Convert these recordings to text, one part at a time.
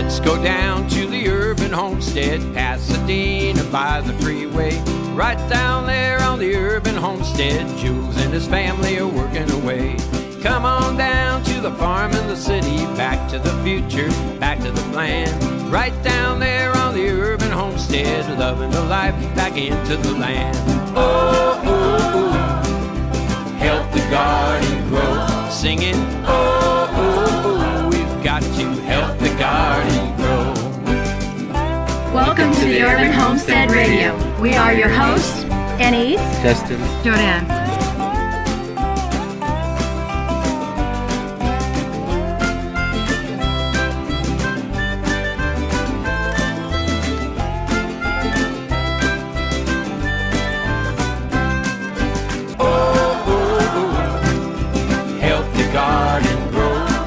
Let's go down to the Urban Homestead, Pasadena by the freeway. Right down there on the Urban Homestead, Jules and his family are working away. Come on down to the farm in the city, back to the future, back to the plan. Right down there on the Urban Homestead, loving the life back into the land. Oh, oh, oh, help the garden grow. Singing, oh, oh, oh, we've got to help the garden grow. Welcome to the Urban Homestead Radio. We are your hosts, Anais, Justin, Jordanne.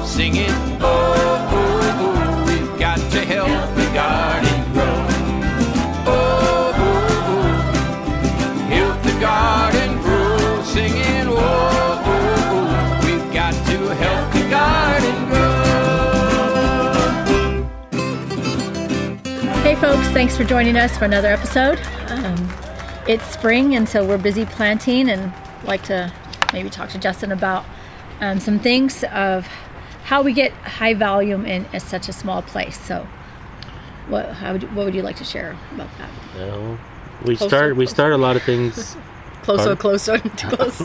Singing, oh, oh, oh, we've got to help the garden grow. Oh, oh, oh, help the garden grow. Singing, oh, oh, oh, we've got to help the garden grow. Hey folks, thanks for joining us for another episode. It's spring and so we're busy planting and like to maybe talk to Justin about some things of how we get high volume in such a small place. So, what would you like to share about that? Well, we start a lot of things. Closer, too close.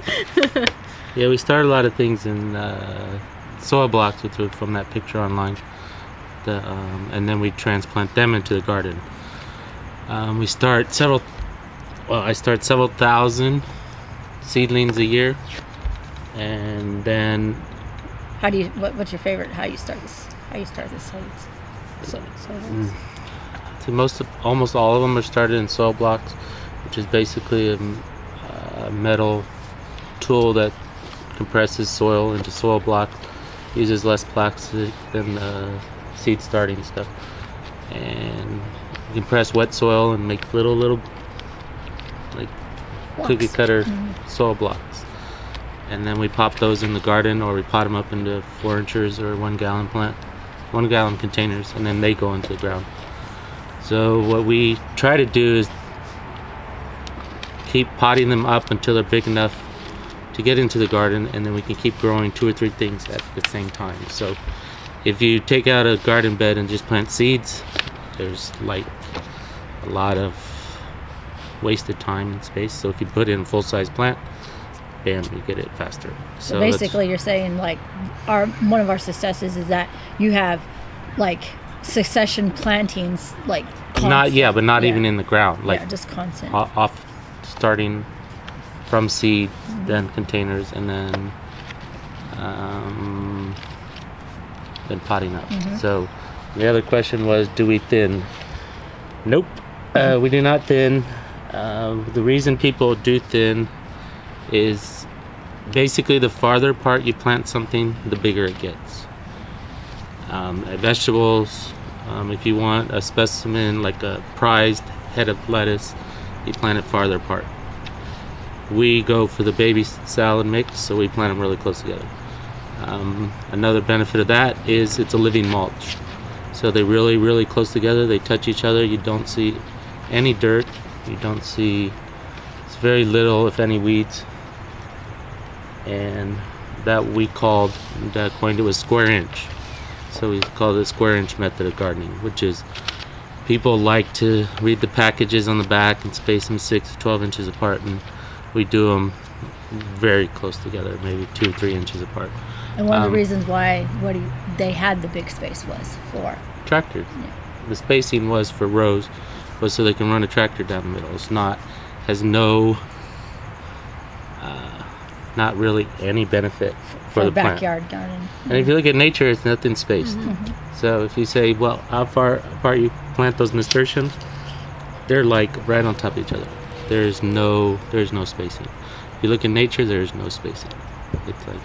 Yeah, we start a lot of things in soil blocks, which were from that picture online, and then we transplant them into the garden. I start several thousand seedlings a year, and then. What's your favorite? How you start this? Almost all of them are started in soil blocks, which is basically a metal tool that compresses soil into soil blocks, uses less plastic than seed starting stuff, and you can press wet soil and make little like blocks. Cookie cutter soil blocks. And then we pop those in the garden, or we pot them up into 4 inchers or 1 gallon containers, and then they go into the ground. So what we try to do is keep potting them up until they're big enough to get into the garden, and then we can keep growing 2 or 3 things at the same time. So if you take out a garden bed and just plant seeds, there's like a lot of wasted time and space. So if you put in a full-size plant, bam, you get it faster. So basically you're saying like one of our successes is that you have like succession plantings like constant. Not even in the ground, like just constant off starting from seed, then containers, and then potting up. So the other question was, do we thin? Nope. We do not thin. The reason people do thin is basically the farther apart you plant something, the bigger it gets. Vegetables, if you want a specimen like a prized head of lettuce, you plant it farther apart. We go for the baby salad mix, so we plant them really close together. Another benefit of that is it's a living mulch. So they're really, really close together. They touch each other. You don't see any dirt. You don't see, it's very little, if any, weeds. And that we coined it was square inch. So we call it the square inch method of gardening, which is people like to read the packages on the back and space them 6 to 12 inches apart, and we do them very close together, maybe 2 or 3 inches apart. And one of the reasons why they had the big space was for tractors. Yeah. The spacing was for rows, was so they can run a tractor down the middle. It's not really any benefit for the backyard plant. garden. And if you look at nature, it's nothing spaced. So if you say, well, how far apart you plant those nasturtiums, they're like right on top of each other. There's no spacing. If you look at nature, there's no spacing. It's like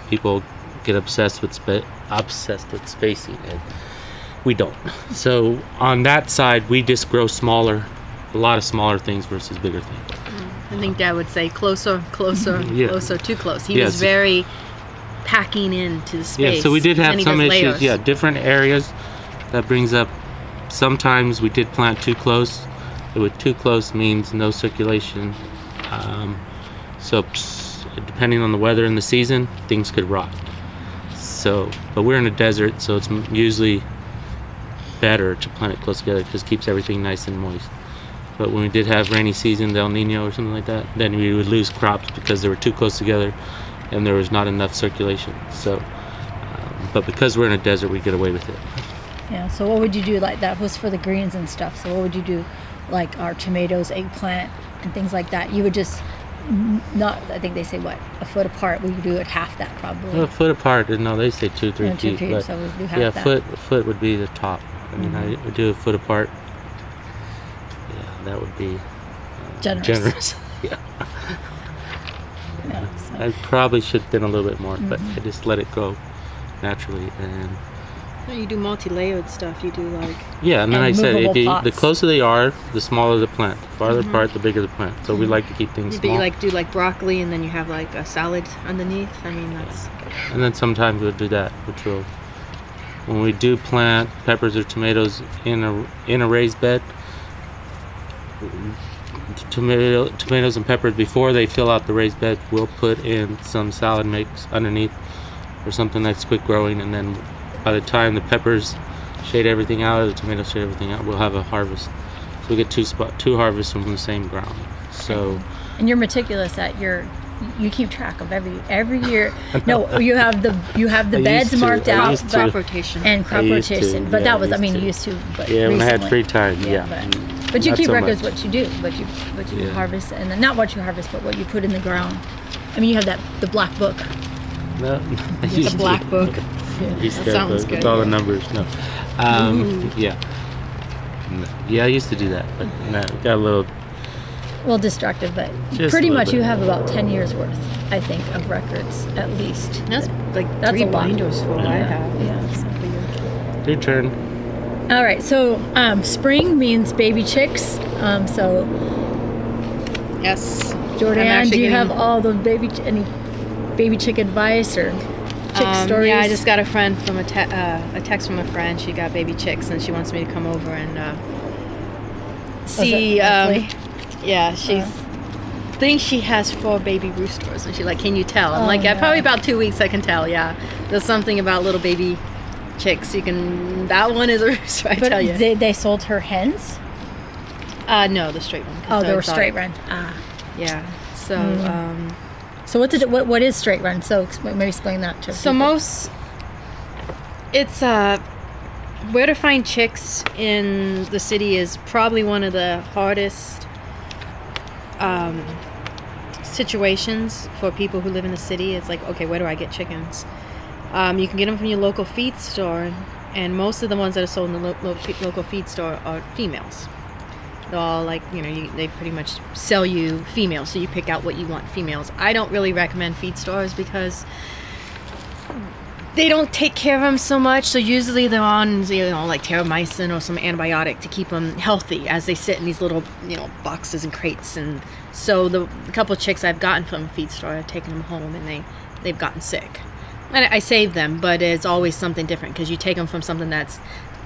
people get obsessed with spacing, and we don't. So on that side, we just grow a lot of smaller things versus bigger things. I think Dad would say closer, Yeah. closer, too close. He was very packing into the space. Yeah, so we did have some issues. Yeah, different areas that brings up, sometimes we did plant too close. Too close means no circulation. So depending on the weather and the season, things could rot. So, but we're in a desert, so it's usually better to plant it close together because it keeps everything nice and moist. But when we did have rainy season, El Nino or something like that, then we would lose crops because they were too close together and there was not enough circulation. So, but because we're in a desert, we get away with it. Yeah, so what would you do? Like, that was for the greens and stuff, so what would you do, like our tomatoes, eggplant, and things like that? You would just not, I think they say, what, a foot apart? We would do it half that probably. Well, a foot apart, no, they say 2-3 feet. 2 feet, but so we do half yeah, that. a foot would be the top. I mean, I would do a foot apart. Yeah, that would be generous. Yeah. Yeah, so. I probably should have been a little bit more, but I just let it go naturally. And You do multi-layered stuff. You do like... Yeah, and then And I said, movable the pots. closer they are, the smaller the plant. The farther apart, the bigger the plant. So we like to keep things But you small. like do like broccoli and then you have like a salad underneath. I mean, that's... And then sometimes we'll do that, which will, when we do plant peppers or tomatoes in a raised bed, tomatoes and peppers, before they fill out the raised bed, we'll put in some salad mix underneath or something that's quick growing, and then by the time the peppers shade everything out or the tomatoes shade everything out, we'll have a harvest. So we get two harvests from the same ground. So, And you're meticulous at you keep track of every year. No, you have the I beds used to. marked I out, used to. crop rotation. and crop I used to, rotation. But yeah, that was, I I mean, you used used to. But yeah, when I had recently. free time, yeah. But you Not keep so records much. what you do, what you Yeah. harvest, and then not what you harvest, but what you put in the ground. I mean, you have the black book. No, I The used to. black book. Used That to have sounds with good, all the yeah. numbers. No, yeah, yeah. I used to do that, but got a little. Well, destructive, but Just pretty a little much bit. you have about 10 years worth, I think, of records at least. That's like That's 3 a lot. binders full I have. Yeah. So. Your turn. All right, so spring means baby chicks. So Yes. Jordanne, do you getting- have all the any baby chick advice or chick stories? Yeah, I just got a friend from a text from a friend. She got baby chicks and she wants me to come over and see. Leslie? Yeah, she's thinks she has 4 baby roosters, and she's like, "Can you tell?" I'm Oh, like, "Yeah, no. probably about 2 weeks I can tell." Yeah, there's something about little baby chicks. You can. That one is a rooster, I But tell you. they sold her hens? No, the straight one. 'cause Oh, they they're were straight exotic. run. Ah. Yeah. So. So what is straight run? So maybe explain that to So people. it's where to find chicks in the city is probably one of the hardest situations for people who live in the city. It's like, okay, where do I get chickens? You can get them from your local feed store, and most of the ones that are sold in the local feed store are females. They're all like, they pretty much sell you females, so you pick out what you want females. I don't really recommend feed stores because they don't take care of them so much. So usually they're on, like terramycin or some antibiotic to keep them healthy as they sit in these little, boxes and crates. And so the couple of chicks I've gotten from a feed store, I've taken them home and they've gotten sick. And I saved them, but it's always something different because you take them from something that's,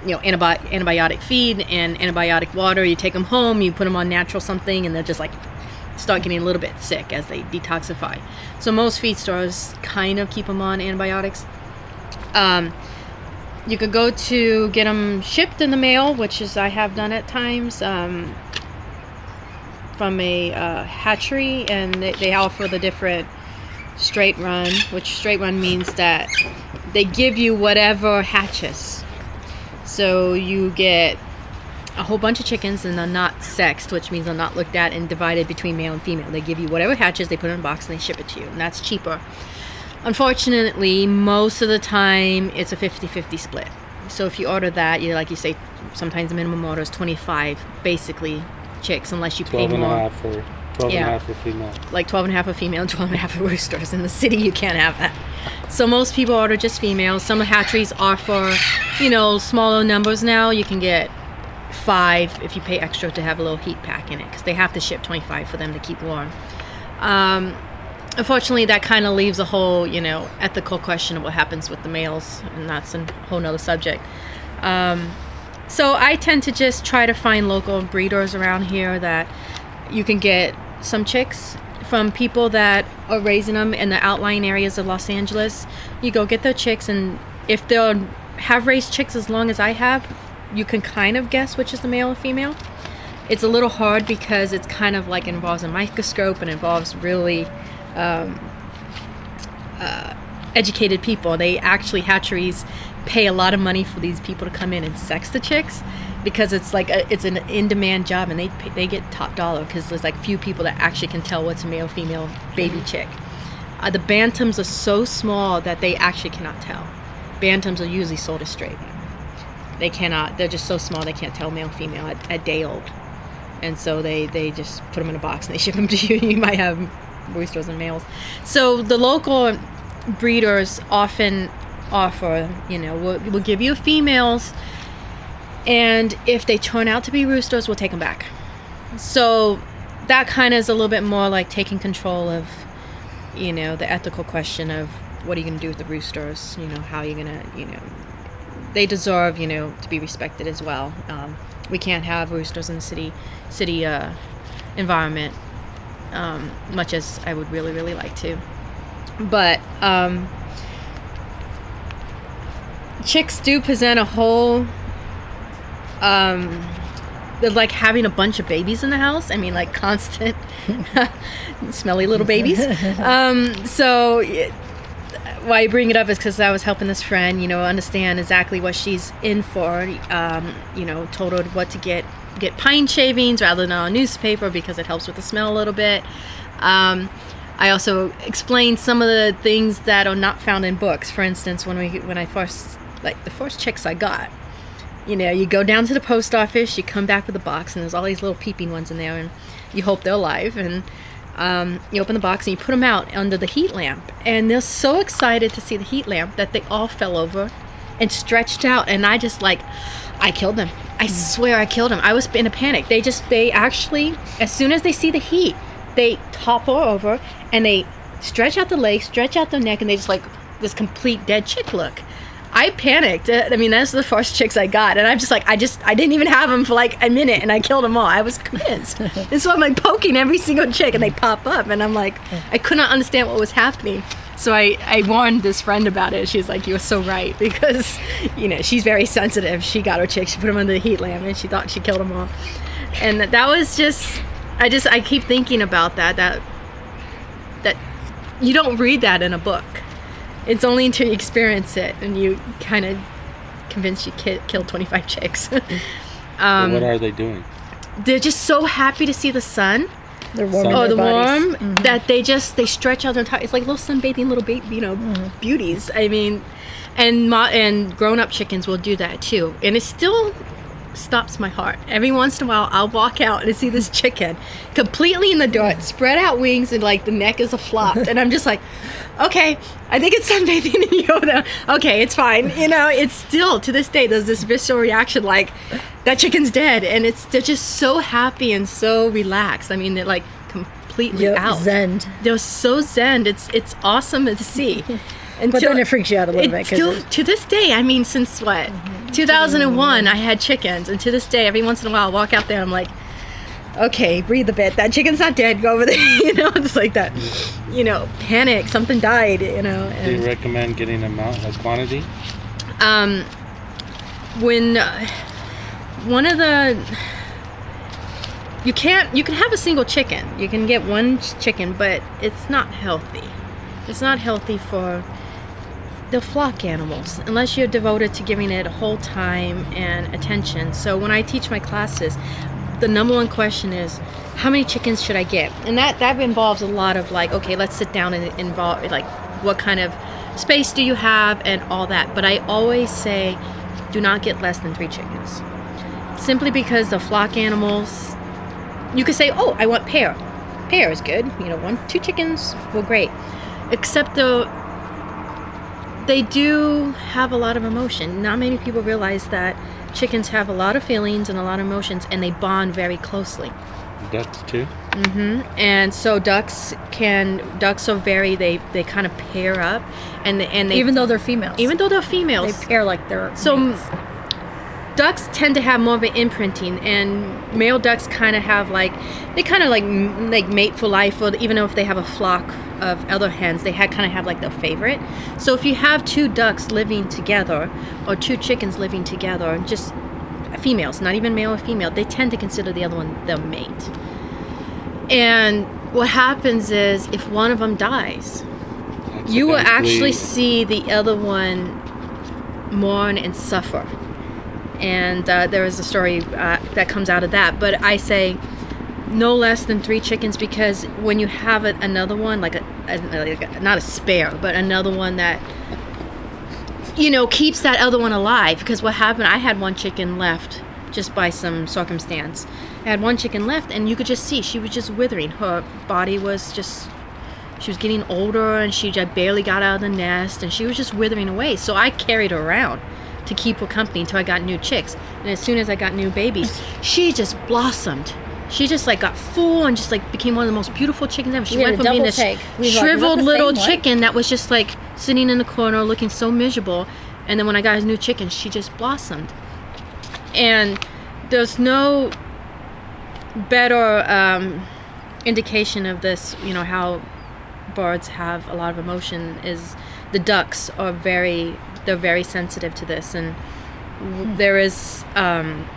antibiotic feed and antibiotic water. You take them home, you put them on natural something, and they're just like start getting a little bit sick as they detoxify. So most feed stores kind of keep them on antibiotics. You could go to get them shipped in the mail, which is I have done at times, from a hatchery, and they offer the different straight run, which straight run means that they give you whatever hatches. So you get a whole bunch of chickens, and they're not sexed, which means they're not looked at and divided between male and female. They give you whatever hatches, they put it in a box, and they ship it to you, and that's cheaper. Unfortunately, most of the time, it's a 50-50 split. So if you order that, like you say, sometimes the minimum order is 25, basically, chicks, unless you pay 12 and more. a half for 12 and a half for female. Like 12 and a half of female and 12 and a half of roosters. In the city, you can't have that. So most people order just females. Some hatcheries offer, smaller numbers now. You can get 5 if you pay extra to have a little heat pack in it, because they have to ship 25 for them to keep warm. Unfortunately, that kind of leaves a whole, ethical question of what happens with the males, and that's a whole nother subject. So I tend to just try to find local breeders around here that you can get some chicks from people that are raising them in the outlying areas of Los Angeles. You go get their chicks, and if they'll have raised chicks as long as I have, you can kind of guess which is the male or female. It's a little hard because it's kind of like involves a microscope and involves really educated people. They actually, hatcheries pay a lot of money for these people to come in and sex the chicks, because it's like it's an in-demand job, and they get top dollar because there's like few people that actually can tell what's a male female baby chick. The bantams are so small that they actually cannot tell. Bantams are usually sold as straight. They cannot. They're just so small they can't tell male female at day old, and so they just put them in a box and they ship them to you. You might have roosters and males. So the local breeders often offer, we'll give you females, and if they turn out to be roosters, we'll take them back. So that kind of is a little bit more like taking control of, the ethical question of what are you going to do with the roosters? How are you going to, they deserve, to be respected as well. We can't have roosters in the city environment, much as I would really, really like to. But chicks do present a whole, like having a bunch of babies in the house. I mean, like constant, smelly little babies. So why I bring it up is because I was helping this friend, understand exactly what she's in for. Told her what to get pine shavings rather than on a newspaper because it helps with the smell a little bit. I also explained some of the things that are not found in books. For instance, when I first, like the first chicks I got, you go down to the post office, you come back with a box, and there's all these little peeping ones in there, and you hope they're alive, and you open the box and you put them out under the heat lamp, and they're so excited to see the heat lamp that they all fell over and stretched out, and I killed them. I swear I killed them. I was in a panic. They actually, as soon as they see the heat, they topple over and they stretch out the legs, stretch out their neck, and they just like this complete dead chick look. I panicked. I mean, that's the first chicks I got, and I'm just like, I didn't even have them for like a minute, and I killed them all. I was convinced. And so I'm like poking every single chick, and they pop up, and I'm like, I could not understand what was happening. So I warned this friend about it. She's like, you were so right, because she's very sensitive. She got her chick, she put them under the heat lamp, and she thought she killed them all. And that was just, I keep thinking about that you don't read that in a book. It's only until you experience it and you kind of convinced you killed 25 chicks. What are they doing? They're just so happy to see the sun. They're warm. That they stretch out their entire. It's like little sunbathing little baby, beauties. I mean, and grown-up chickens will do that too, and it still stops my heart. Every once in a while, I'll walk out and see this chicken completely in the dirt, spread out wings, and like the neck is a flop, and I'm just like, okay, I think it's sunbathing, and you go there. Okay, it's fine. It's still to this day there's this visceral reaction like that chicken's dead, and they're just so happy and so relaxed. I mean, they're like completely out. Zen. They're so zen. It's awesome to see. But then it freaks you out a little bit. Still, to this day, I mean, since what? 2001, I had chickens, and to this day, every once in a while, I'll walk out there and I'm like, okay, breathe a bit. That chicken's not dead. Go over there. It's like that, panic. Something died, And, do you recommend getting them out as quantity? When one of the... You can have a single chicken. You can get one chicken, but it's not healthy. It's not healthy for the flock animals unless you're devoted to giving it a whole time and attention. So when I teach my classes, the number one question is, how many chickens should I get? And that involves a lot of like, okay, let's sit down and involve like what kind of space do you have and all that. But I always say, do not get less than 3 chickens. Simply because the flock animals, you could say, oh, I want pair. Pair is good. 1-2 chickens, well, great. Except though, they do have a lot of emotion. Not many people realize that chickens have a lot of feelings and a lot of emotions, and they bond very closely. Ducks too? And so ducks are very, they kind of pair up, and they even though they're females. Even though they're females. They pair like they're so mates. ducks tend to have more of an imprinting, and male ducks kind of have like mate for life, or even though if they have a flock of other hens, they kind of have like their favorite. So if you have 2 ducks living together or 2 chickens living together, just females, not even male or female, they tend to consider the other one their mate. And what happens is if one of them dies, you will actually see the other one mourn and suffer. And there is a story that comes out of that. But I say no less than 3 chickens, because when you have another one, like not a spare, but another one that, you know, keeps that other one alive. Because what happened, I had 1 chicken left just by some circumstance. I had 1 chicken left, and you could just see she was just withering. Her body was just, she was getting older, and she just barely got out of the nest, and she was just withering away. So I carried her around to keep her company until I got new chicks. And as soon as I got new babies, she just blossomed. She just like got full and just like became one of the most beautiful chickens ever. She went from being this shriveled little chicken that was just like sitting in the corner looking so miserable, and then when I got his new chicken, she just blossomed. And there's no better indication of this, you know, how birds have a lot of emotion, is the ducks are they're very sensitive to this. And there is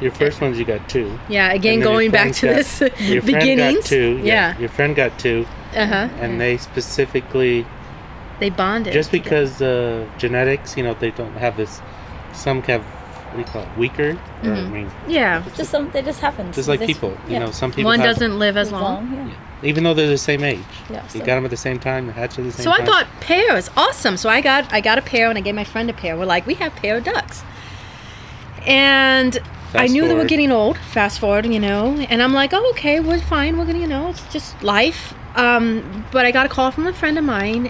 your first ones, you got 2. Yeah, again going back to this your beginnings. Friend got 2. Yeah, your friend got 2. And they specifically, they bonded just because genetics, you know, they don't have this. Some have, what do you call it, weaker? Or, I mean, yeah, just they just happen. Just like people, you know, some people. One doesn't live as long. Yeah. Even though they're the same age. Yeah, you got them at the same time, they hatched at the same time. So I thought pairs, awesome. So I got a pair, and I gave my friend a pair. We're like, we have pair of ducks. And I knew they were getting old. Fast forward, you know, and I'm like, oh, okay, we're fine. We're gonna, you know, it's just life. But I got a call from a friend of mine.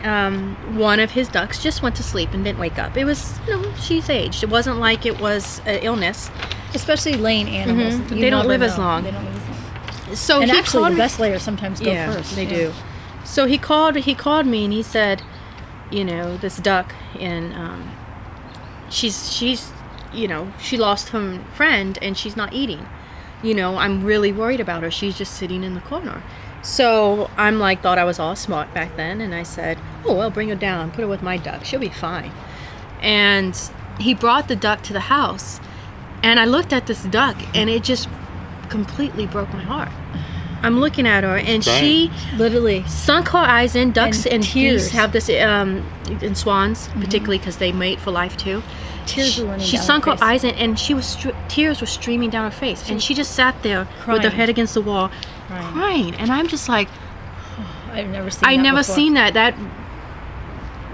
One of his ducks just went to sleep and didn't wake up. It was, you know, she's aged. It wasn't like it was an illness. Especially laying animals. They don't live as long. They don't live as long. So and he actually, called the best layers sometimes go first. They do. So he called me and he said, you know, this duck, and she's you know, she lost her friend and she's not eating. You know, I'm really worried about her. She's just sitting in the corner. So I'm like, thought I was all smart back then, and I said, oh, well, bring her down, put her with my duck, she'll be fine. And he brought the duck to the house, and I looked at this duck, and it just completely broke my heart. I'm looking at her, and she literally sunk her eyes in. Ducks and geese have this, and swans particularly, because they mate for life too. Tears were running she down sunk her her eyes in, and she was tears were streaming down her face, and she just sat there with her head against the wall, crying. And I'm just like, I've never seen that.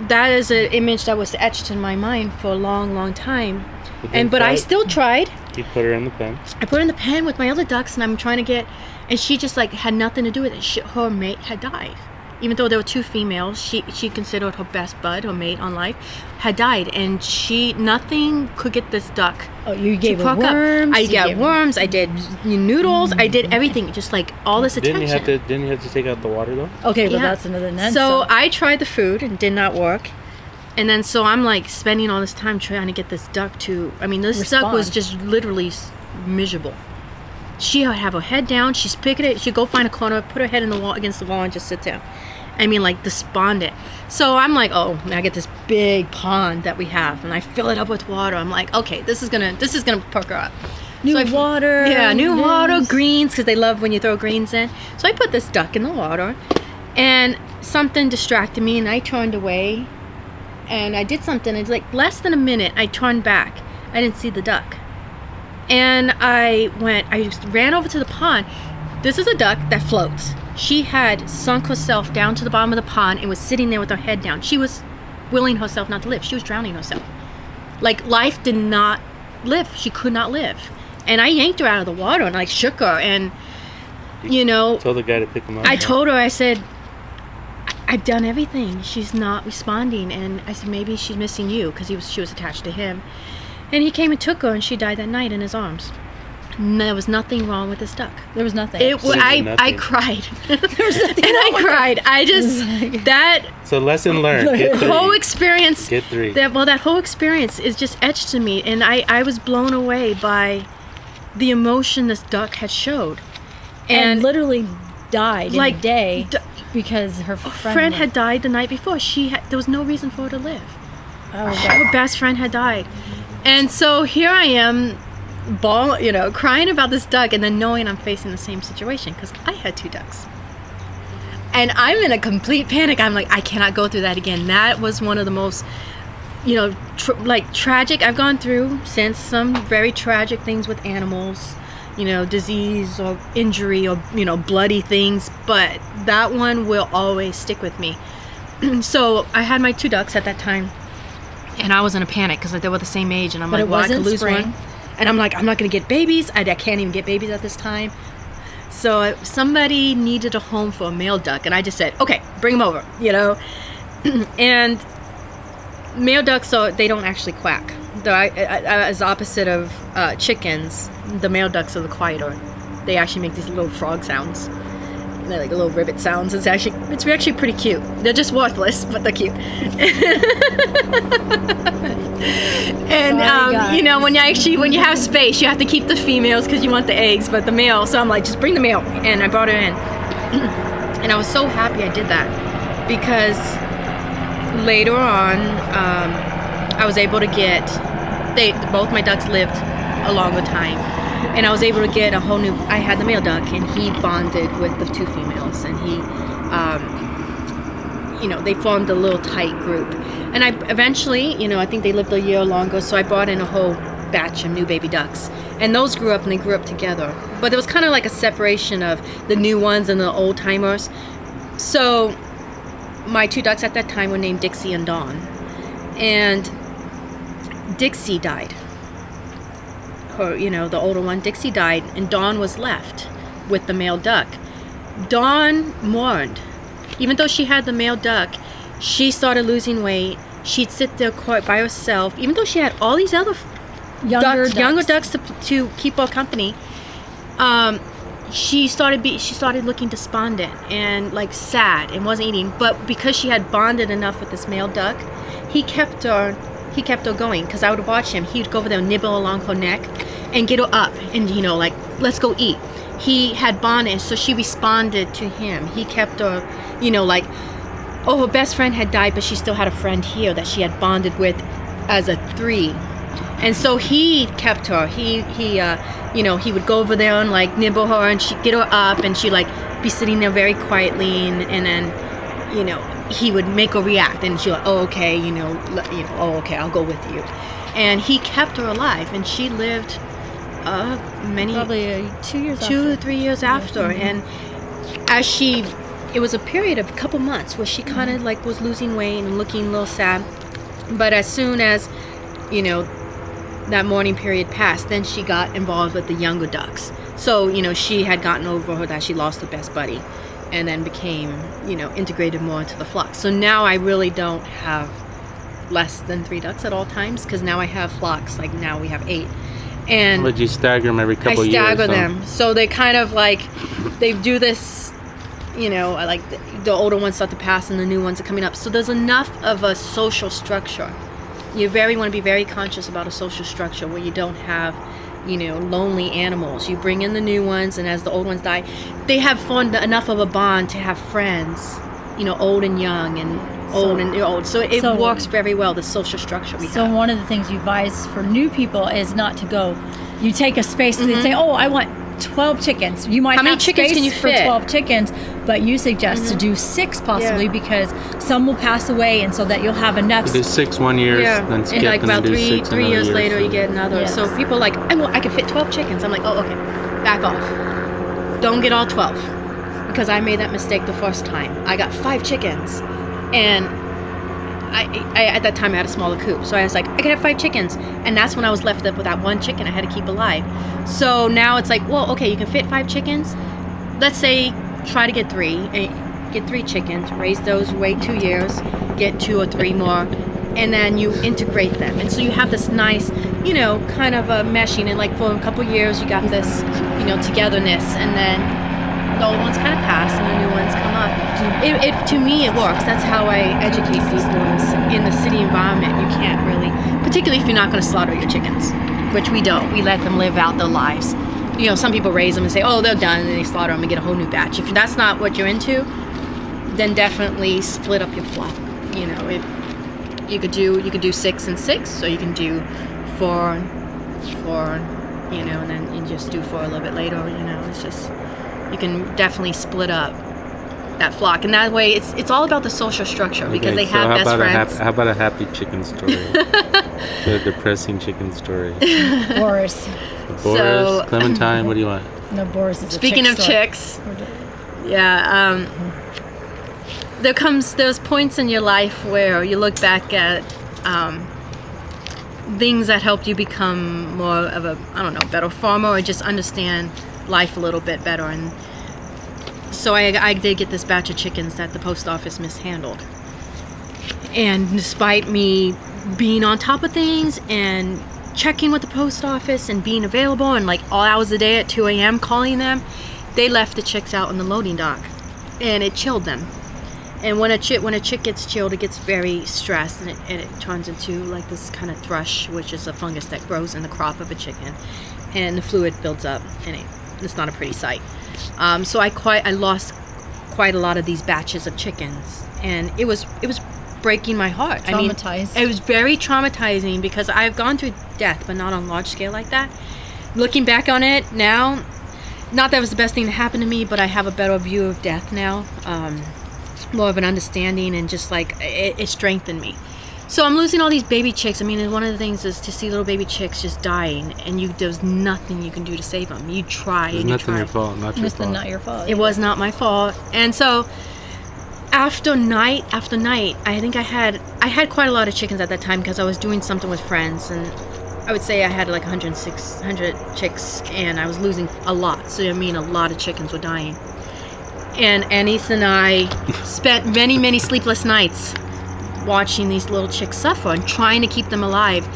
That is an image that was etched in my mind for a long, long time. But I still tried. You put her in the pen. I put her in the pen with my other ducks, and I'm trying to get, and she just like had nothing to do with it. Her mate had died. Even though there were 2 females, she considered her best bud, her mate on life, had died, and nothing could get this duck. Oh, you gave her worms. I got worms. I did noodles. I did everything, just like all this attention. Didn't you have to take out the water though? Okay, well that's another nest. So I tried the food and did not work, and then so I'm like spending all this time trying to get this duck to. I mean, this duck was just literally miserable. She would have her head down. She's picking it. She'd go find a corner, put her head in the wall against the wall, and just sit down. I mean, like despondent. So I'm like, oh, I get this big pond that we have, and I fill it up with water. I'm like, okay, this is gonna perk her up. New water. Yeah, new water, greens, because they love when you throw greens in. So I put this duck in the water, and something distracted me, and I turned away, and I did something. It's like less than a minute. I turned back. I didn't see the duck. And I just ran over to the pond. This is a duck that floats. She had sunk herself down to the bottom of the pond and was sitting there with her head down. She was willing herself not to live. She was drowning herself. Like, life did not live. She could not live. And I yanked her out of the water and like shook her, and you know, told the guy to pick him up. I told her, I said, I've done everything. She's not responding. And I said, maybe she's missing you, because she was attached to him. And he came and took her, and she died that night in his arms. There was nothing wrong with this duck. There was nothing. I cried. There was nothing and I cried. I just So lesson learned. Get 3. whole experience. Get 3. That whole experience is just etched to me, and I was blown away by the emotion this duck had showed, and literally died in a day because her friend had died the night before. There was no reason for her to live. Oh, her best friend had died, and so here I am, crying about this duck, and then knowing I'm facing the same situation because I had 2 ducks, and I'm in a complete panic. I'm like, I cannot go through that again. That was one of the most, tragic. I've gone through since some very tragic things with animals, disease or injury or bloody things, but that one will always stick with me. So I had my 2 ducks at that time, and I was in a panic because they were the same age, and I'm like, well, I could lose one. And I'm like, I'm not going to get babies. I can't even get babies at this time. So somebody needed a home for a male duck, and I just said, okay, bring them over, And male ducks, so they don't actually quack. As opposite of chickens, the male ducks are the quieter. They actually make these little frog sounds. They're like little ribbit sounds. It's actually pretty cute. They're just worthless, but they're cute. And when you have space, you have to keep the females because you want the eggs, but the male. So I'm like, just bring the male, and I brought her in. And I was so happy I did that because later on, I was able to get. Both my ducks lived a longer time. And I was able to get a whole new. I had the male duck, and he bonded with the 2 females, and he, they formed a little tight group. And I eventually, I think they lived a year longer, so I brought in a whole batch of new baby ducks, and those grew up, and they grew up together. But it was kind of like a separation of the new ones and the old timers. So my 2 ducks at that time were named Dixie and Dawn, and Dixie died. The older one, Dixie died, and Dawn was left with the male duck. Dawn mourned. Even though she had the male duck, she started losing weight. She'd sit there quiet by herself, even though she had all these other younger ducks to keep her company. She started looking despondent and sad and wasn't eating. But because she had bonded enough with this male duck, he kept her going, because I would watch him. He'd go over there and nibble along her neck and get her up and let's go eat. He had bonded, so she responded to him. He kept her, her best friend had died, but she still had a friend here that she had bonded with as a 3. And so he kept her. He would go over there and nibble her, and she'd get her up, and she'd be sitting there very quietly, and then he would make her react, and she's like, oh, okay, oh, okay, I'll go with you. And he kept her alive, and she lived probably 2 or 3 years after. And it was a period of a couple months where she kind of was losing weight and looking a little sad. But as soon as, that mourning period passed, then she got involved with the younger ducks. So, she had gotten over her that she lost her best buddy, and then became, integrated more into the flock. So now I really don't have less than 3 ducks at all times, because now I have flocks. Now we have 8. And but you stagger them every couple of years. I stagger them. So they kind of they do this, the older ones start to pass and the new ones are coming up. So there's enough of a social structure. You want to be very conscious about a social structure where you don't have lonely animals. You bring in the new ones, and as the old ones die, they have formed enough of a bond to have friends, old and young, and old and old. So it works very well, the social structure we have. So one of the things you advise for new people is not to go, you take a space, and they say, oh, I want 12 chickens. You might have space can you for fit? 12 chickens, but you suggest to do 6 possibly, because some will pass away, and so that you'll have enough. You do 6 1 year, then skip, and about and do 6 3 years later, so. You get another. Yes. So people I can fit 12 chickens. I'm like, oh, okay, back off. Don't get all 12, because I made that mistake the first time. I got 5 chickens, and I at that time I had a smaller coop, so I was like, I can have 5 chickens, and that's when I was left up with that 1 chicken I had to keep alive. So now it's well, okay, you can fit 5 chickens. Let's say try to get 3 chickens, raise those, wait 2 years, get 2 or 3 more, and then you integrate them, and so you have this nice kind of meshing, and like for a couple years you got this, togetherness, and then the old ones kind of pass and the new ones come up. To me, it works. That's how I educate people. Is in the city environment, you can't really, particularly if you're not going to slaughter your chickens, which we don't. We let them live out their lives. Some people raise them and say, oh, they're done, and then they slaughter them and get a whole new batch. If that's not what you're into, then definitely split up your flock. You could do 6 and 6, or you can do 4 and 4, and then you just do 4 a little bit later. It's just, you can definitely split up that flock, and that way it's all about the social structure, because they have best friends. How about a happy chicken story? A depressing chicken story. Boris. Boris, Clementine, what do you want? No, Boris is Speaking of chicks, yeah, there's points in your life where you look back at things that helped you become more of a, better farmer, or just understand life a little bit better. And so I did get this batch of chickens that the post office mishandled. And despite me being on top of things and checking with the post office and being available and like all hours a day at 2 a.m. calling them, they left the chicks out in the loading dock, and it chilled them. And when a chick gets chilled, it gets very stressed, and it turns into like this kind of thrush, which is a fungus that grows in the crop of a chicken, and the fluid builds up, and it's not a pretty sight. So I lost quite a lot of these batches of chickens, and it was breaking my heart. Traumatized. It was very traumatizing, because I've gone through death, but not on large scale like that. Looking back on it now, not that it was the best thing that happened to me, but I have a better view of death now. More of an understanding, and just like it strengthened me. So I'm losing all these baby chicks. One of the things is to see little baby chicks just dying, and there's nothing you can do to save them. You try and you try. Your fault, not your fault. Not your fault. It was not my fault. And so after night after night, I think I had quite a lot of chickens at that time, because I was doing something with friends, and I would say I had like 100 chicks, and I was losing a lot. So a lot of chickens were dying. And Anais and I spent many, many sleepless nights watching these little chicks suffer and trying to keep them alive.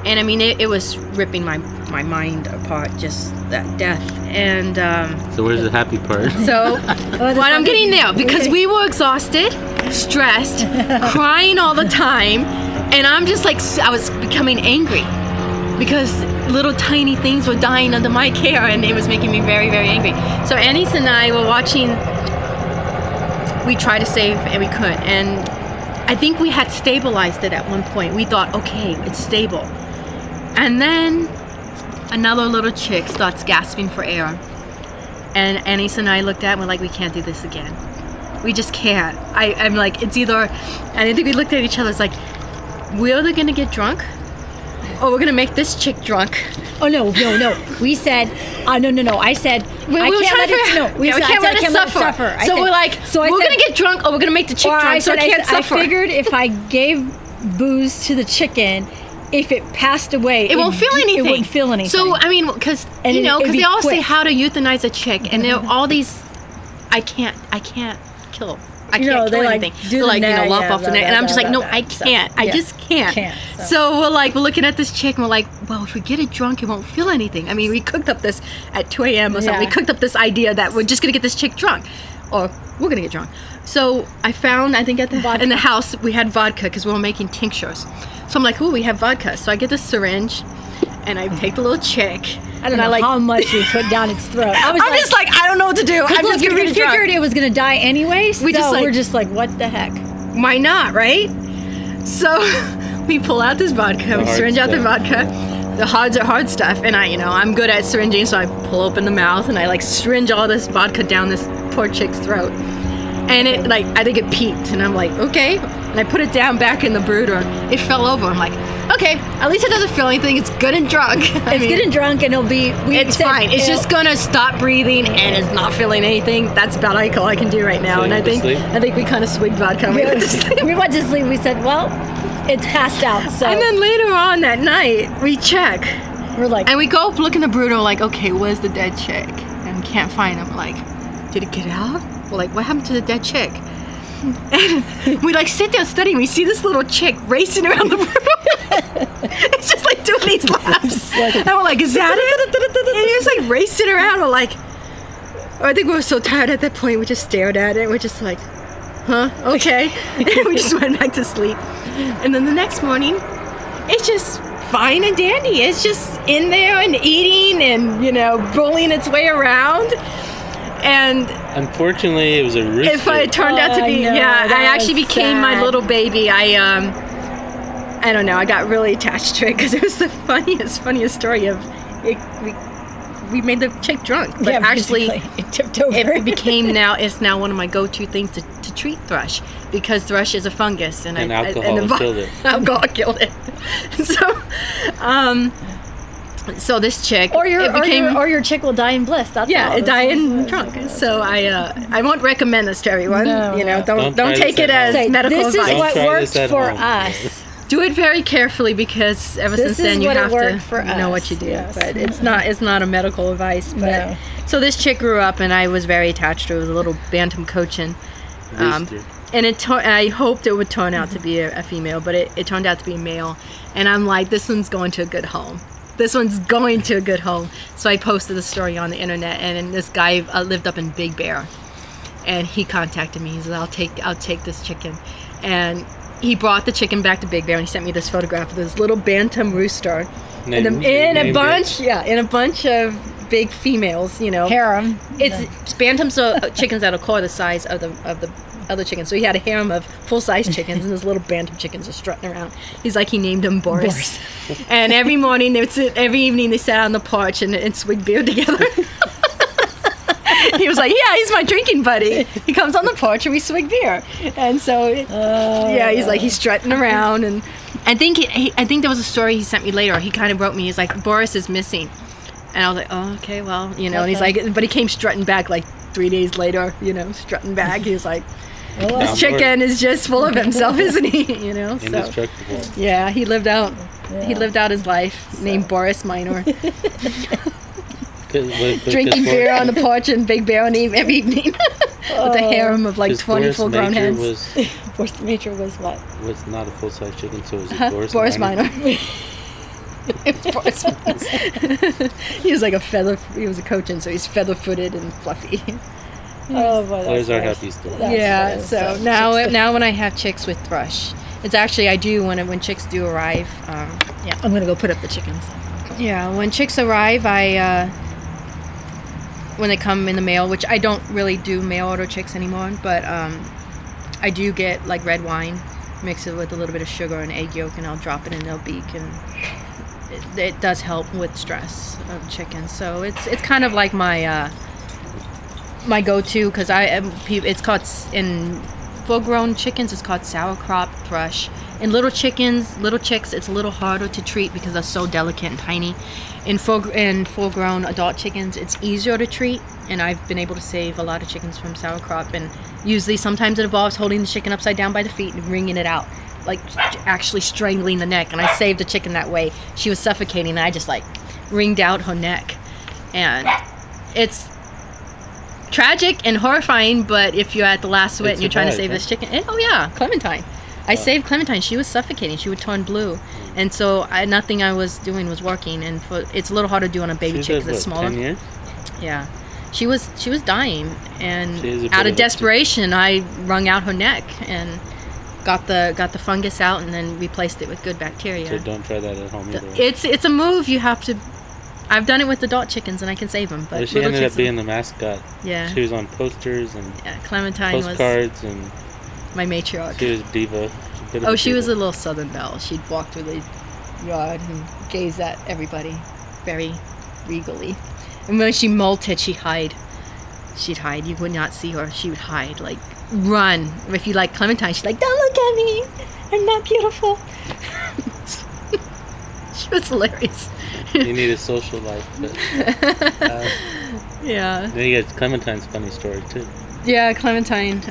And it was ripping my mind apart, just that death. And so where's the happy part? So what I'm getting now, because we were exhausted, stressed, crying all the time, and I'm just like, I was becoming angry, because little tiny things were dying under my care, and it was making me very, very angry. So Anais and I were watching. We tried to save, and we couldn't. And I think we had stabilized it at one point. We thought, okay, it's stable. And then another little chick starts gasping for air. And Anais and I looked at it and we're like, we can't do this again. We just can't. I'm like, it's either, and I think we looked at each other, it's like, we're either gonna get drunk, or we're gonna make this chick drunk. Oh no. We said, no. I said, we can't let it suffer. So we're like, we're gonna get drunk, or we're gonna make the chick drunk, so it can't suffer. I figured if I gave booze to the chicken, if it passed away, it won't feel anything. It wouldn't feel anything. So because because they always say how to euthanize a chick, and there are all these, I can't kill. I can't kill anything. They're like, lop off the neck. And I'm just like, no, I can't. I just can't. So we're looking at this chick, and we're like, well, if we get it drunk, it won't feel anything. We cooked up this at 2 a.m. or something. We cooked up this idea that we're just going to get this chick drunk. Or we're going to get drunk. So I found, I think in the house, we had vodka, because we were making tinctures. So I'm like, oh, we have vodka. So I get the syringe, and I take the little chick. I don't know how much we put down its throat. I'm just like, I don't know what to do. I'm just gonna we figured it was gonna die anyway. So we're just like, what the heck? Why not, right? So we pull out this vodka, we syringe out the vodka, the hard stuff, and I'm good at syringing, so I pull open the mouth and I syringe all this vodka down this poor chick's throat. And it I think it peaked, and I'm like, okay. And I put it down back in the brooder. It fell over. I'm like, okay, at least it doesn't feel anything. It's good and drunk. It's good and drunk, and it'll be. It's fine. It's just gonna stop breathing, and it's not feeling anything. That's about all I can do right now. So and I think we kind of swigged vodka. We went to sleep. We went to sleep. We said, well, it's passed out. So. And then later on that night, we check. We're like, and we go look in the brooder. Like, okay, where's the dead chick? And we can't find him. Like, did it get out? We're like, what happened to the dead chick? And we like sit there studying. We see this little chick racing around the room. It's just like doing these laps. And we're like, is that it? And he was like racing around. We're like, I think we were so tired at that point. We just stared at it. We're just like, huh? Okay. And we just went back to sleep. And then the next morning, it's just fine and dandy. It's just in there and eating and, you know, rolling its way around. And unfortunately, it was a rooster. If it turned out to be, I actually became my little baby. I don't know. I got really attached to it because it was the funniest story of it. We made the chick drunk, but actually it tipped over. It's now one of my go-to things to treat thrush, because thrush is a fungus, and alcohol killed it. Alcohol killed it. So this chick, or your chick will die in bliss. That's all. Die in drunk. So I won't recommend this to everyone. No, you know, don't take it as medical advice. This is what worked for us. Do it very carefully, because ever since then you have to know what you do. Yes. But it's not a medical advice. But No. So this chick grew up, and I was very attached to her. It was a little bantam cochin. And I hoped it would turn out to be a female, but it turned out to be a male. And I'm like, this one's going to a good home. This one's going to a good home. So I posted the story on the internet, and this guy lived up in Big Bear, and he contacted me. He said, I'll take this chicken. And he brought the chicken back to Big Bear, and he sent me this photograph of this little bantam rooster in a bunch of big females, you know. Harem. It's bantams are chickens that are quarter the size of the other chickens. So he had a harem of full-size chickens, and those little bantam chickens are strutting around. He's like, he named them Boris. And every evening they sat on the porch and swigged beer together. He was like, yeah, he's my drinking buddy. He comes on the porch and we swig beer. And so, he's like, he's strutting around. And I think there was a story he sent me later. He kind of wrote me, he's like, Boris is missing. And I was like, oh, okay, well, you know. And he's like, but he came strutting back like 3 days later, you know, strutting back. He was like, this chicken is just full of himself, isn't he? You know, so indestructible. Yeah, he lived out his life, named Boris Minor. Drinking beer on the porch in Big Bear every evening with a harem of like 20 full-grown hens. Boris Major was what? Was not a full-size chicken, so it was Boris Minor. It was Boris Minor. He was like he was a cochin, so he's feather-footed and fluffy. Oh boy, there's our happy story. Yeah, so now when I have chicks with thrush, it's actually I do when chicks do arrive. I'm gonna go put up the chickens. Yeah, when chicks arrive, when they come in the mail, which I don't really do mail order chicks anymore, but I do get like red wine, mix it with a little bit of sugar and egg yolk, and I'll drop it in their beak, and it does help with stress of chickens. So it's kind of like my go-to, because it's called, in full-grown chickens, it's called sauerkraut thrush. In little chicks, it's a little harder to treat because they're so delicate and tiny. In full-grown adult chickens, it's easier to treat, and I've been able to save a lot of chickens from sauerkraut. And usually, sometimes it involves holding the chicken upside down by the feet and wringing it out, like actually strangling the neck. And I saved a chicken that way. She was suffocating, and I just like wringed out her neck. And it's tragic and horrifying, but if you're at the last wit and you're trying to save this chicken, Clementine. I saved Clementine. She was suffocating. She would turn blue, and so nothing I was doing was working. And it's a little hard to do on a baby chick because it's smaller. 10 years? Yeah, she was dying, and out of desperation, I wrung out her neck and got the fungus out, and then replaced it with good bacteria. So don't try that at home either. It's a move you have to. I've done it with adult chickens, and I can save them. But she ended up being the mascot. Yeah, she was on posters and Clementine postcards and my matriarch. She was a diva. She was a little Southern belle. She'd walk through the yard and gaze at everybody very regally. And when she molted, she'd hide. You would not see her. She would hide, like run. If you like Clementine, she's like, "Don't look at me. I'm not beautiful." She was hilarious. You need a social life. But, yeah. Then you get Clementine's funny story too. Yeah, Clementine.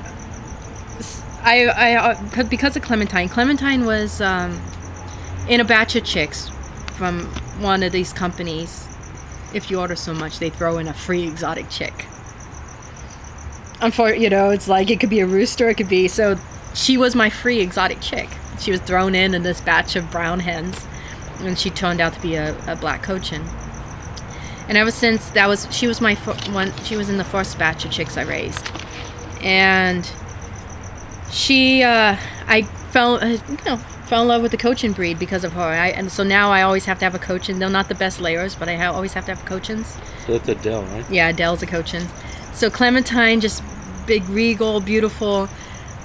Because of Clementine was in a batch of chicks from one of these companies. If you order so much, they throw in a free exotic chick. it's like it could be a rooster, it could be. So she was my free exotic chick. She was thrown in this batch of brown hens, and she turned out to be a black cochin. And ever since she was my she was in the first batch of chicks I raised, and I fell in love with the cochin breed because of her. And so now I always have to have a cochin. They're not the best layers, but I always have to have cochins. So that's Adele, right? Yeah, Adele's a cochin. So Clementine, just big, regal, beautiful,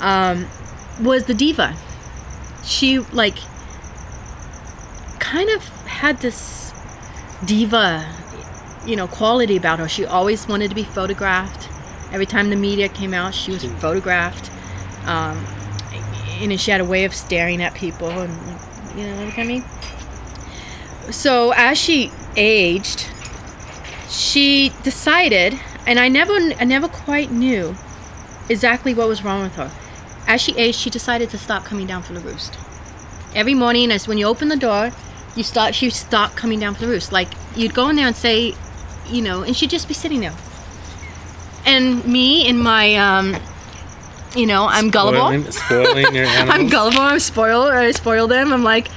was the diva. She kind of had this diva, quality about her. She always wanted to be photographed. Every time the media came out, she was photographed. She had a way of staring at people, and you know what I mean. So as she aged, she decided, and I never quite knew exactly what was wrong with her. As she aged, she decided to stop coming down for the roost. Every morning, as when you open the door, she stopped coming down for the roost. Like, you'd go in there and say, and she'd just be sitting there. And me in my, I'm gullible. Spoiling your animals. I'm gullible. I spoil them. I'm like,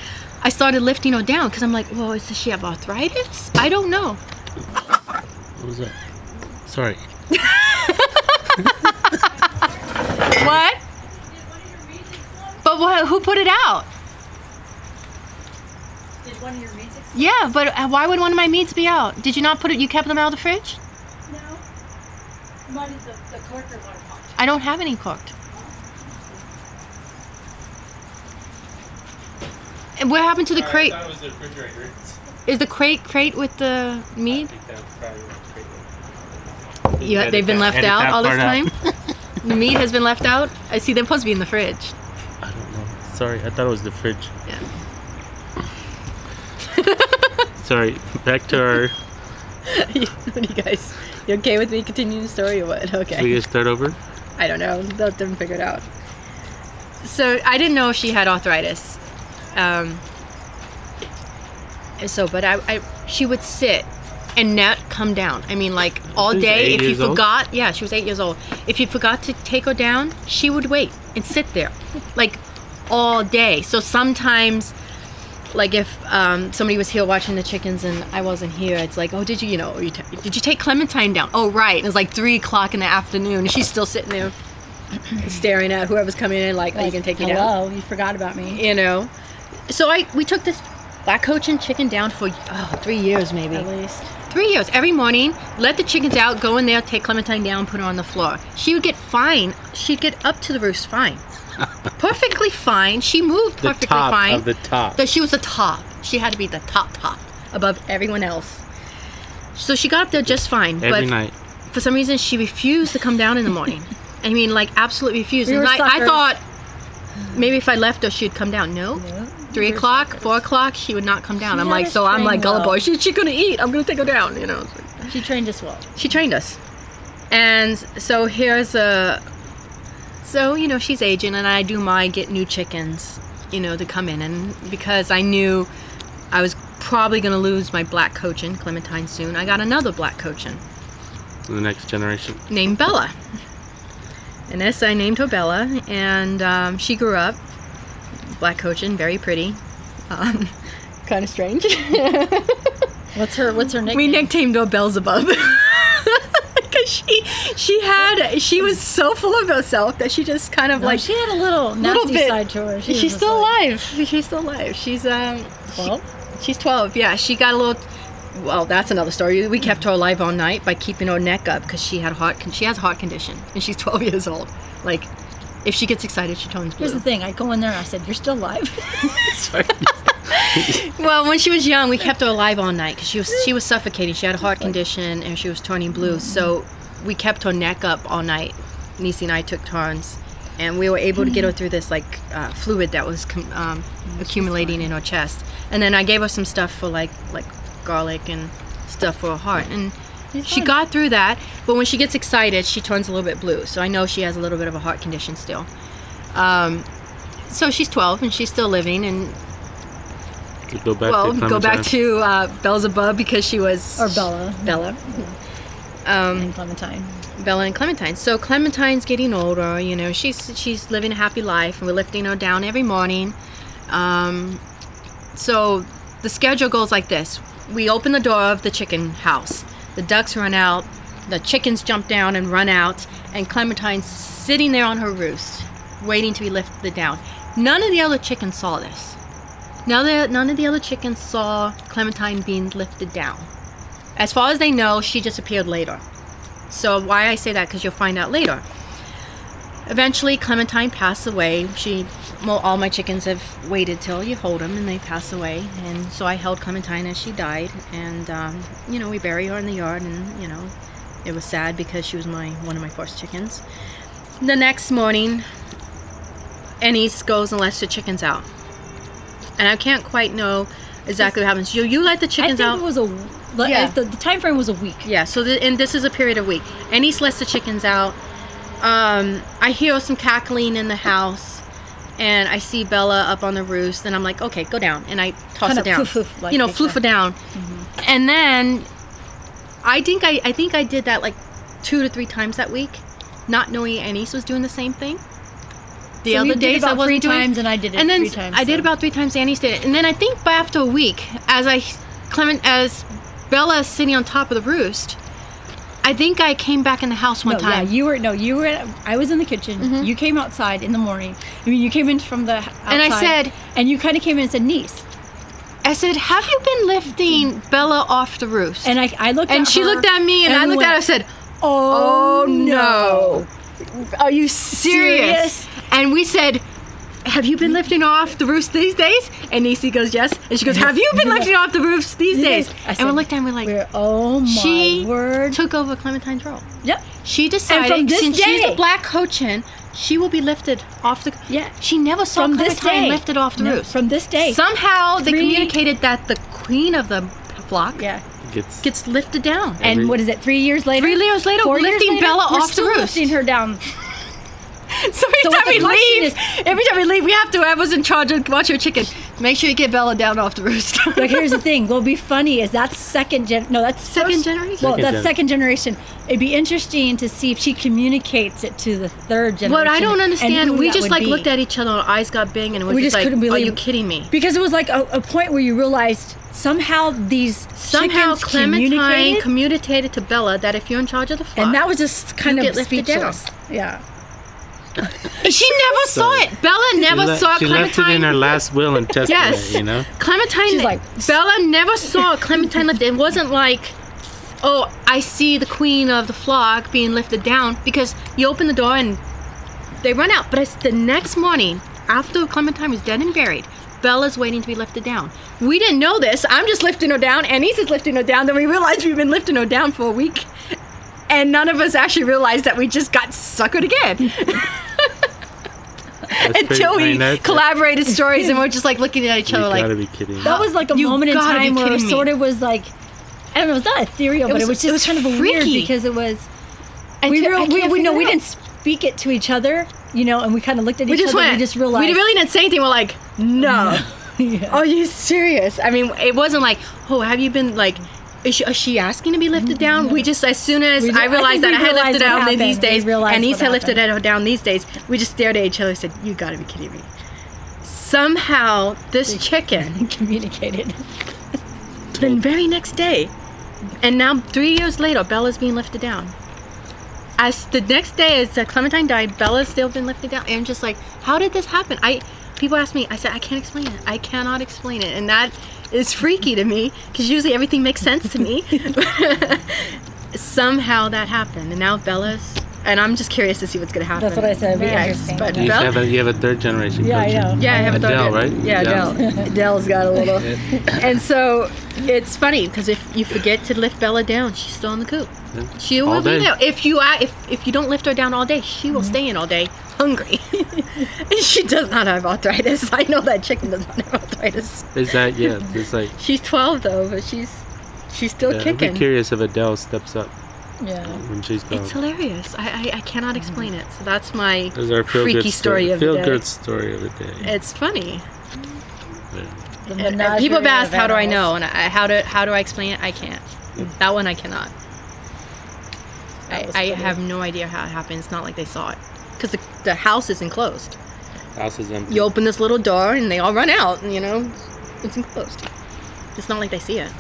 I started lifting her down because I'm like, well, does she have arthritis? I don't know. What was that? Sorry. What? But who put it out? Did one of your meats explode? Yeah, but why would one of my meats be out? Did you not put it? You kept them out of the fridge? No. Mine is the corker one popped. I don't have any cooked. And what happened to the crate? I thought it was the refrigerator. Is the crate with the meat? I think that's probably Yeah, they've been left out all this time. The meat has been left out. I see they're supposed to be in the fridge. I don't know. Sorry, I thought it was the fridge. Yeah. Sorry, back to our... What do you guys... You okay with me continuing the story or what? Okay. We gonna start over? I don't know. Let them figure it out. So I didn't know if she had arthritis. But she would sit and not come down. I mean, like all day. If you forgot, yeah, she was 8 years old. If you forgot to take her down, she would wait and sit there, like all day. So sometimes, like if somebody was here watching the chickens and I wasn't here, it's like, oh, did you take Clementine down? Oh, right. And it's like 3 o'clock in the afternoon, and she's still sitting there staring at whoever's coming in, like, are you gonna take me down? Hello, you forgot about me. So we took this black cochin chicken down for 3 years, maybe. At least 3 years. Every morning, let the chickens out, go in there, take Clementine down, put her on the floor. She would get fine. She'd get up to the roost fine. Perfectly fine. She moved perfectly fine. Of the top. But she was the top. She had to be the top above everyone else. So she got up there just fine. Every night. For some reason, she refused to come down in the morning. I mean, like, absolutely refused. We And were I thought maybe if I left her, she'd come down. No. 3 o'clock, 4 o'clock, she would not come down. I'm like, so I'm like, gullible. She's gonna eat. I'm gonna take her down. She trained us well. She trained us. And so she's aging, and I do get new chickens, to come in. And because I knew I was probably going to lose my black cochin, Clementine, soon, I got another black cochin. The next generation. Named Bella. And this, I named her Bella, and she grew up. Black cochin, very pretty. Kind of strange. What's her nickname? We nicknamed her Beelzebub. Because she was so full of herself that she just kind of she had a little nasty bit side to her. She's still alive. She's still alive. She's 12. She's 12. Yeah, she got a little. Well, that's another story. We kept her alive all night by keeping her neck up because she has a heart condition, and she's 12 years old. Like, if she gets excited, she turns blue. Here's the thing. I go in there and I said, "You're still alive." Sorry. Well, when she was young, we kept her alive all night because she was suffocating. She had a heart condition and she was turning blue. So we kept her neck up all night. Niecy and I took turns, and we were able to get her through this fluid that was accumulating in her chest. And then I gave her some stuff for like garlic and stuff for her heart, and she got through that. But when she gets excited, she turns a little bit blue. So I know she has a little bit of a heart condition still. So she's 12 and she's still living. And go back to Beelzebub because she was... Or Bella. Bella. And Clementine. Bella and Clementine. So Clementine's getting older, you know, she's living a happy life, and we're lifting her down every morning. So the schedule goes like this. We open the door of the chicken house. The ducks run out, the chickens jump down and run out, and Clementine's sitting there on her roost, waiting to be lifted down. None of the other chickens saw this. None of the other chickens saw Clementine being lifted down. As far as they know, she just appeared later. So why I say that, because you'll find out later. Eventually, Clementine passed away. All my chickens have waited till you hold them and they pass away. And so I held Clementine as she died. And, you know, we buried her in the yard. And, you know, it was sad because she was one of my first chickens. The next morning, Anais goes and lets the chickens out. And I can't quite know exactly what happens. You let the chickens out. I think it was the time frame was a week. Yeah, so and this is a period of a week. Anais lets the chickens out. I hear some cackling in the house, and I see Bella up on the roost, and I'm like, okay, go down. And I toss it down. Like, you know, floof it down. Mm-hmm. And then I think I did that like 2 to 3 times that week, not knowing Anais was doing the same thing. The other days I wasn't doing 3 times, and I did it 3 times. I did about 3 times. Anais did it, and then I think by after a week, as Bella is sitting on top of the roost, I think I came back in the house one time. Yeah, you were. I was in the kitchen. Mm-hmm. You came outside in the morning. I mean, you came in from the outside. And I said, and you kind of came in and said, "Niece." I said, "Have you been lifting Bella off the roost?" And I looked at her. And she looked at me, and I looked at her. I said, "Oh no. Are you serious?" And we said, "Have you been lifting off the roost these days?" And Nisi goes, "Yes." And she goes, "Have you been lifting off the roost these days?" And we looked at her and we're like, oh my word. She took over Clementine's role. Yep. She decided, since she's a black Cochin, she will be lifted off the... Yeah. She never saw Clementine lifted off the roost. From this day. Somehow they communicated that the queen of the flock gets lifted down. And what is it, 3 years later? 3 years later, we're lifting Bella off the roost. Lifting her down. So every time we leave, we have to, I was in charge of watch your chicken. Make sure you get Bella down off the roost. But here's the thing. What'll be funny is that's second generation. Well, that's second generation. It'd be interesting to see if she communicates it to the third generation. What I don't understand, we just like looked at each other, our eyes got big, and we just like, couldn't believe, are you kidding me? Because it was like a point where you realized somehow Clementine communicated to Bella that if you're in charge of the flock, and that was just kind of speechless. Yeah. She never saw it. Bella never saw Clementine. She left it in her last will and testament. Yes. You know. Clementine. Bella never saw Clementine lifted. It wasn't like, oh, I see the queen of the flock being lifted down, because you open the door and they run out. But it's the next morning, after Clementine was dead and buried, Bella's waiting to be lifted down. We didn't know this. I'm just lifting her down. Anais is lifting her down. Then we realized we've been lifting her down for a week. And none of us actually realized that we just got suckered again. Until we collaborated stories and we're just like looking at each other like, you gotta be kidding me. That was like a moment in time where it sort of was like, I don't know, it was not ethereal, but it was just kind of weird because it was, we didn't speak it to each other, you know, and we kind of looked at each other and we just realized. We really didn't say anything. We're like, no. Yeah. Are you serious? I mean, it wasn't like, oh, have you been like, is she asking to be lifted down? We just, as soon as I realized that I had lifted down these days, and Anais had lifted her down these days, we just stared at each other and said, you gotta be kidding me. Somehow, this chicken communicated. The very next day. And now, 3 years later, Bella's being lifted down. As the next day, as Clementine died, Bella's still been lifted down. And I'm just like, how did this happen? People ask me, I said, I can't explain it. I cannot explain it. And that is freaky to me, because usually everything makes sense to me. Somehow that happened, and now Bella's, and I'm just curious to see what's going to happen. That's what I said. But you have a third generation. Yeah, I know. Yeah, I have a third. Adele, right? Yeah, Adele. Adele's got a little. And so it's funny because if you forget to lift Bella down, she's still in the coop. Yeah. She will be there. If you don't lift her down all day, she will stay in all day hungry. And she does not have arthritis. I know that chicken does not have arthritis. Is that it's like she's 12 though, but she's still kicking. I'd be curious if Adele steps up. Yeah. When she's gone. It's hilarious. I cannot explain it. So that's my freaky story of the day. Feel-good story of the day. It's funny. Yeah. And people have asked, how do I know? And how do I explain it? I can't. That one I cannot. I have no idea how it happened. It's not like they saw it. Because the house is enclosed. House is empty. You open this little door and they all run out, and, it's enclosed. It's not like they see it.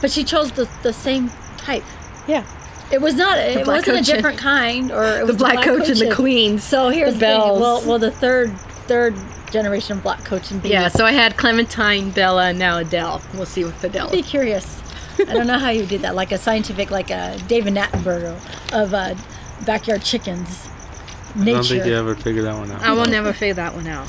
But she chose the same type. Yeah. It was not. It wasn't cochin. a different kind, or it was The black cochin, the queen. So here's the the thing. bells. Well, the third generation of black cochin. Yeah. So I had Clementine, Bella, and now Adele. We'll see with Adele. I'd be curious. I don't know how you did that, like a scientific, like a David Attenborough of backyard chickens. Nature. I don't think you ever figured that one out. I will never figure that one out.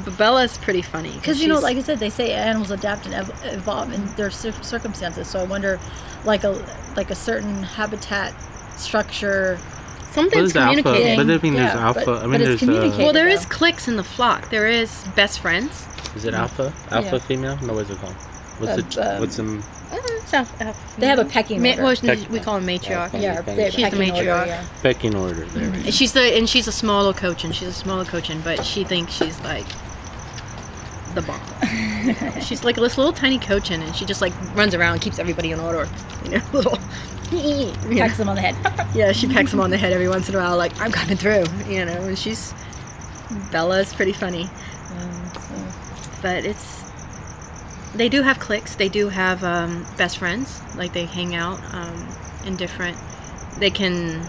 But Bella's pretty funny. Because, like I said, they say animals adapt and evolve in their circumstances. So I wonder, like a certain habitat structure. Something's communicating. But I mean, there's alpha. But it's communicating. Well, there is cliques in the flock. There is best friends. Is it alpha? Alpha female? No, what's it called? What's them? They have a pecking order. We call them matriarch. Yeah, she's the matriarch. Order, yeah. Pecking order. There. And she's a smaller cochin. She's a smaller cochin, but she thinks she's like the bomb. She's like this little tiny cochin, and she just like runs around and keeps everybody in order. Little. Pecks them on the head. Yeah, she pecks them on the head every once in a while, like I'm coming through. And Bella's pretty funny. But they do have cliques. They do have best friends. Like they hang out in different. They can.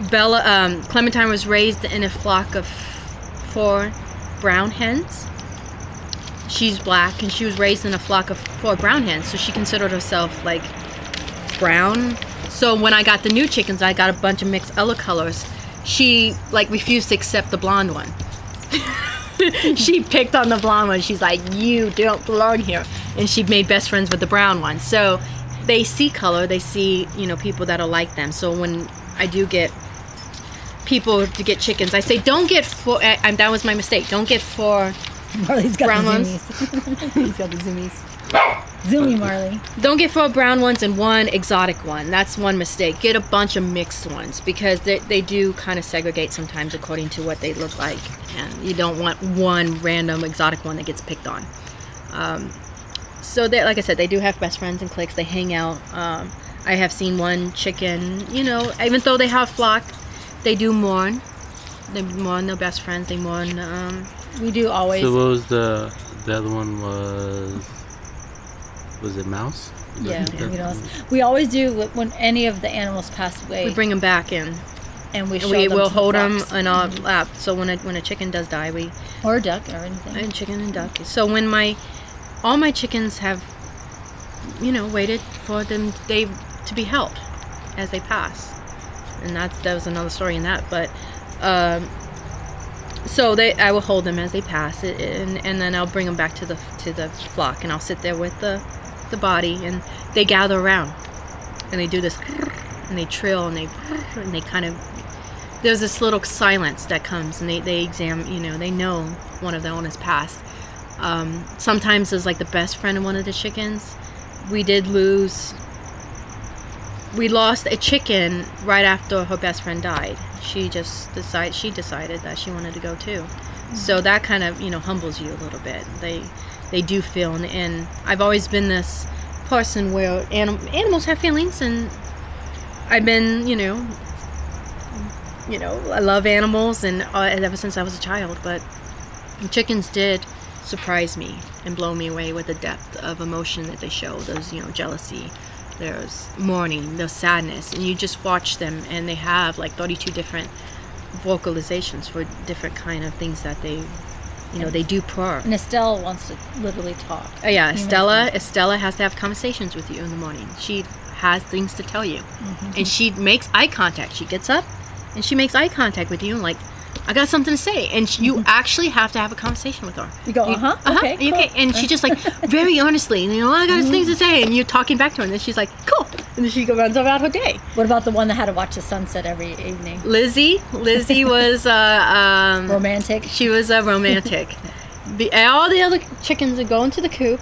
Clementine was raised in a flock of 4 brown hens. She's black, and she was raised in a flock of 4 brown hens, so she considered herself like brown. So when I got the new chickens, I got a bunch of mixed other colors. She refused to accept the blonde one. She picked on the blonde one. She's like, you don't belong here. And she made best friends with the brown one. So they see color. They see, people that are like them. So when I do get people to get chickens, I say, don't get 4. That was my mistake. Don't get 4 Marley's got brown the ones. He's got the zoomies. Zoomy Marley. Don't get 4 brown ones and 1 exotic one. That's one mistake. Get a bunch of mixed ones, because they do kind of segregate sometimes according to what they look like, and you don't want one random exotic one that gets picked on. So like I said, they do have best friends and cliques. They hang out. I have seen one chicken, even though they have flock, they do mourn. They mourn their best friends. They mourn. We do always. So what was the other one was it mouse? Yeah, we always do when any of the animals pass away. We bring them back in, and we will hold them in our lap. So when a chicken does die, or a duck or anything, and chicken and duck. So when all my chickens have, waited for them to be held as they pass, and that was another story in that. But so I will hold them as they pass, and then I'll bring them back to the flock, and I'll sit there with the body, and they gather around, and they do this, and they trill, and they kind of, there's this little silence that comes, and they examine, they know one of the owners passed. Sometimes there's like the best friend of one of the chickens. We lost a chicken right after her best friend died. She decided that she wanted to go too. Mm-hmm. So that kind of, humbles you a little bit. They do feel, and I've always been this person where animals have feelings, and I've been, I love animals, and ever since I was a child. But chickens did surprise me and blow me away with the depth of emotion that they show. There's, jealousy, there's mourning, there's sadness, and you just watch them, and they have like 32 different vocalizations for different kind of things that they do purr. And Estelle wants to literally talk. Yeah, Estella has to have conversations with you in the morning. She has things to tell you. Mm-hmm. And she makes eye contact. She gets up and she makes eye contact with you, and like, I got something to say. And you actually have to have a conversation with her. You go, okay, cool. Okay. And she just like, very earnestly, I got things to say. And you're talking back to her, and then she's like, cool. And then she runs about her day. What about the one that had to watch the sunset every evening? Lizzie was romantic. She was a romantic. All the other chickens are going to the coop,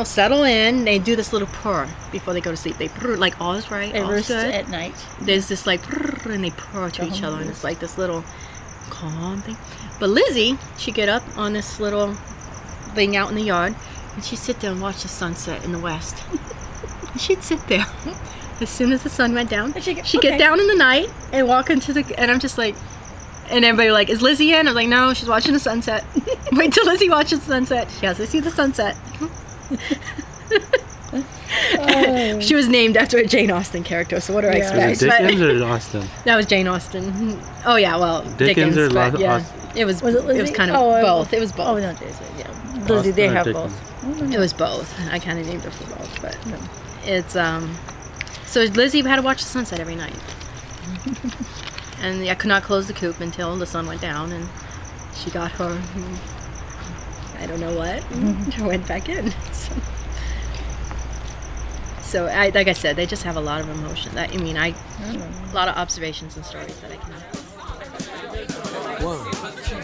settle in. They do this little purr before they go to sleep. They purr like all's right, they all's roost good. At night. There's this like purr, and they purr to each other, and it's like this little calm thing. But Lizzie, she'd get up on this little thing out in the yard, and she'd sit there and watch the sunset in the west. She'd sit there, as soon as the sun went down, she'd okay. get down in the night and walk into and I'm just like, and everybody like, is Lizzie in? I was like, no, she's watching the sunset. Wait till Lizzie watches the sunset. She has to see the sunset. She was named after a Jane Austen character, so what do I expect? Was it Dickens or Austen? That was Jane Austen. Oh yeah, well, Dickens or but, yeah. It was it Lizzie? It was kind of both. It was both. Oh no, yeah. Lizzie, they have both. It was both. I kind of named her for both, but it's so Lizzie had to watch the sunset every night. And I could not close the coop until the sun went down, and she got her, I don't know what, and went back in. So like I said, they just have a lot of emotion. A lot of observations and stories that I can. One, two.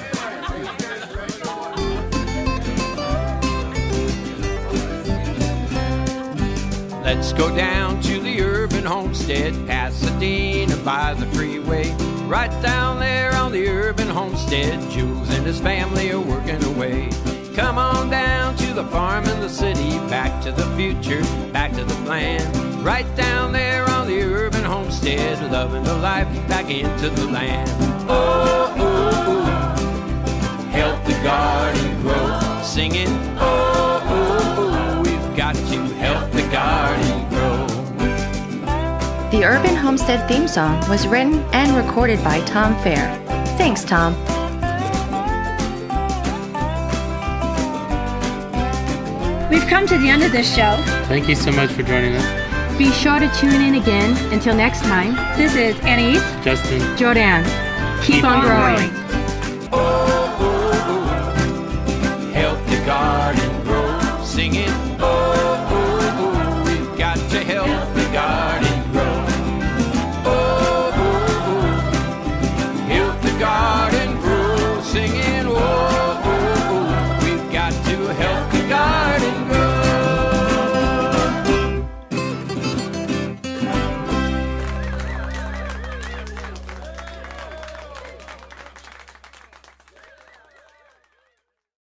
Let's go down to the Urban Homestead, Pasadena by the freeway. Right down there on the Urban Homestead, Jules and his family are working away. Come on down to the farm in the city, back to the future, back to the plan. Right down there on the Urban Homestead, loving the life back into the land. Oh, oh, oh, help the garden grow. Singing, oh, oh, oh, we've got to help the garden grow. The Urban Homestead theme song was written and recorded by Tom Fair. Thanks, Tom. We've come to the end of this show. Thank you so much for joining us. Be sure to tune in again. Until next time, This is Anais. Justin. Jordanne. Keep on growing. Oh,